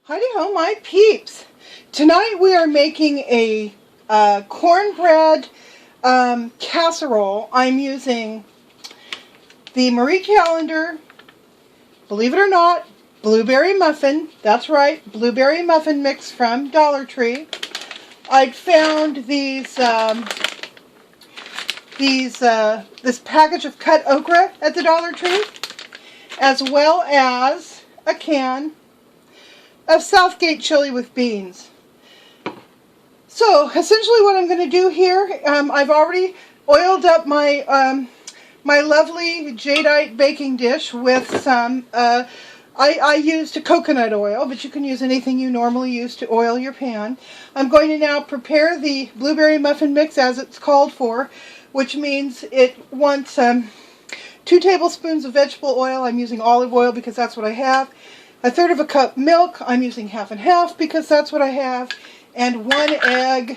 Heidi-ho, my peeps! Tonight we are making a cornbread casserole. I'm using the Marie Callender, believe it or not, blueberry muffin. That's right, blueberry muffin mix from Dollar Tree. I'd found this package of cut okra at the Dollar Tree, as well as a can of Southgate chili with beans. So essentially what I'm going to do here, I've already oiled up my my lovely jadeite baking dish with some, I used coconut oil, but you can use anything you normally use to oil your pan. I'm going to now prepare the blueberry muffin mix as it's called for, which means it wants 2 tablespoons of vegetable oil. I'm using olive oil because that's what I have. 1/3 of a cup milk. I'm using half and half because that's what I have. And 1 egg.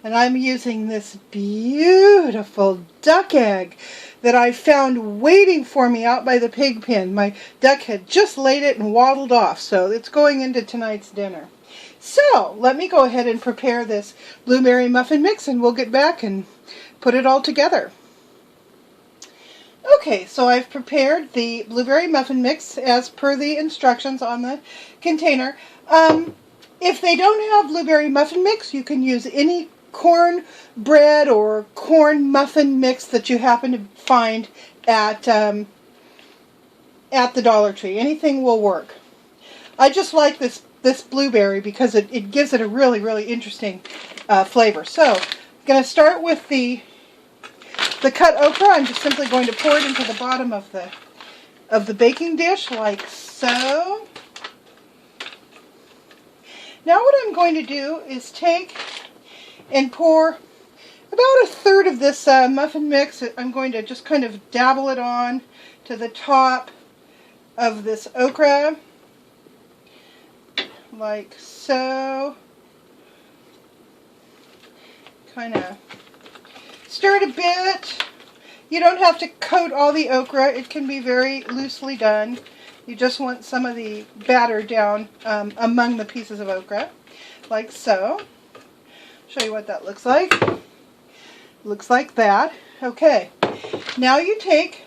And I'm using this beautiful duck egg that I found waiting for me out by the pig pen. My duck had just laid it and waddled off, so it's going into tonight's dinner. So let me go ahead and prepare this blueberry muffin mix, and we'll get back and put it all together. Okay, so I've prepared the blueberry muffin mix as per the instructions on the container. If they don't have blueberry muffin mix, you can use any corn bread or corn muffin mix that you happen to find at the Dollar Tree. Anything will work. I just like this blueberry because it gives it a really, really interesting flavor. So I'm going to start with the cut okra. I'm just simply going to pour it into the bottom of the baking dish like so. Now what I'm going to do is take and pour about 1/3 of this muffin mix. I'm going to just kind of dabble it on to the top of this okra like so. Kind of stir it a bit. You don't have to coat all the okra. It can be very loosely done. You just want some of the batter down among the pieces of okra, like so. Show you what that looks like. Looks like that. Okay. Now you take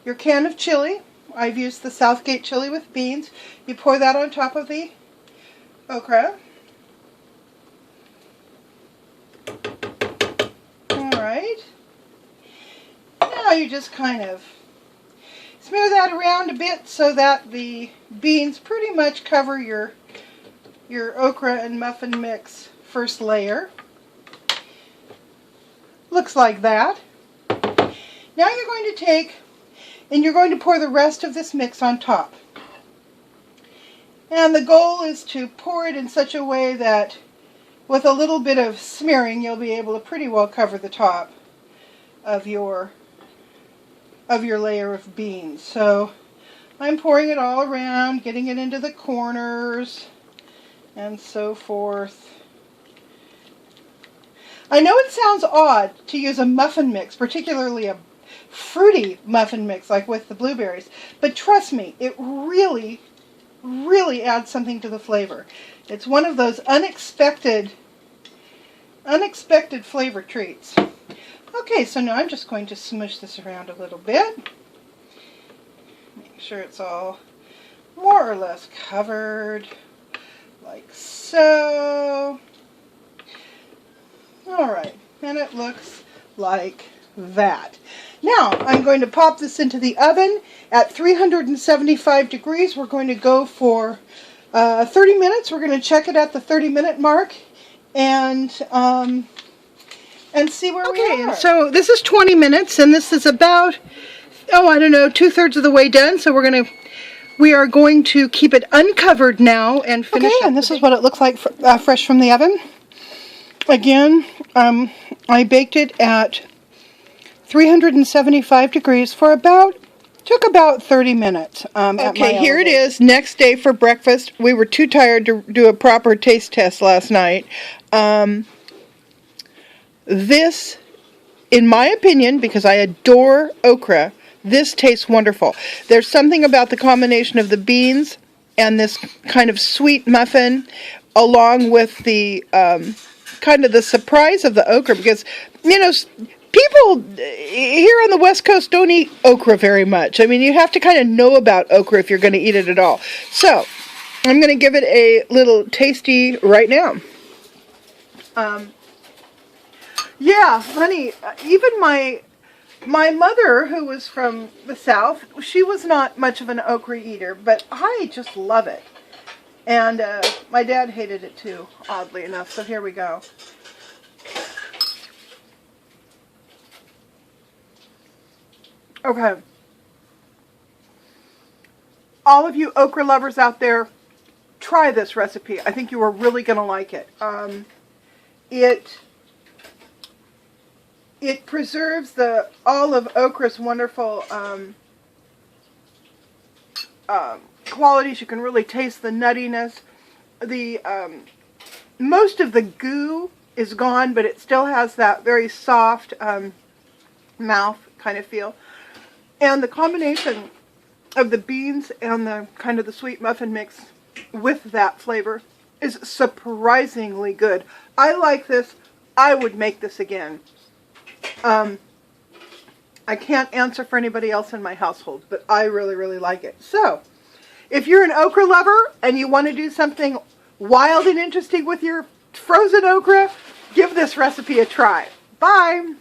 your can of chili. I've used the Southgate chili with beans. You pour that on top of the okra. Alright. Now you just kind of smear that around a bit so that the beans pretty much cover your okra and muffin mix first layer. Looks like that. Now you're going to take and you're going to pour the rest of this mix on top. And the goal is to pour it in such a way that with a little bit of smearing you'll be able to pretty well cover the top of your layer of beans. So I'm pouring it all around, getting it into the corners and so forth. I know it sounds odd to use a muffin mix, particularly a fruity muffin mix like with the blueberries, but trust me, it really, really adds something to the flavor. It's one of those unexpected flavor treats. Okay, so now I'm just going to smush this around a little bit. Make sure it's all more or less covered, like so. Alright, and it looks like that. Now, I'm going to pop this into the oven at 375 degrees. We're going to go for 30 minutes. We're going to check it at the 30-minute mark and see where we are. Okay, so this is 20 minutes, and this is about, I don't know, 2/3 of the way done. So we are going to keep it uncovered now and finish. Okay, and this is what it looks like fresh from the oven. Again, I baked it at 375 degrees for took about 30 minutes. Okay, here it is, next day for breakfast. We were too tired to do a proper taste test last night. This, in my opinion, because I adore okra, this tastes wonderful. There's something about the combination of the beans and this kind of sweet muffin, along with the kind of the surprise of the okra, because, you know, people here on the West Coast don't eat okra very much. I mean, you have to kind of know about okra if you're going to eat it at all. So, I'm going to give it a little tasty right now. Yeah, honey, even my mother, who was from the South, she was not much of an okra eater, but I just love it. And my dad hated it too, oddly enough, so here we go. Okay. All of you okra lovers out there, try this recipe. I think you are really going to like it. It preserves all of okra's wonderful qualities. You can really taste the nuttiness. The most of the goo is gone, but it still has that very soft mouth kind of feel. And the combination of the beans and the kind of the sweet muffin mix with that flavor is surprisingly good. I like this. I would make this again. I can't answer for anybody else in my household, but I really, really like it. So, if you're an okra lover and you want to do something wild and interesting with your frozen okra, give this recipe a try. Bye!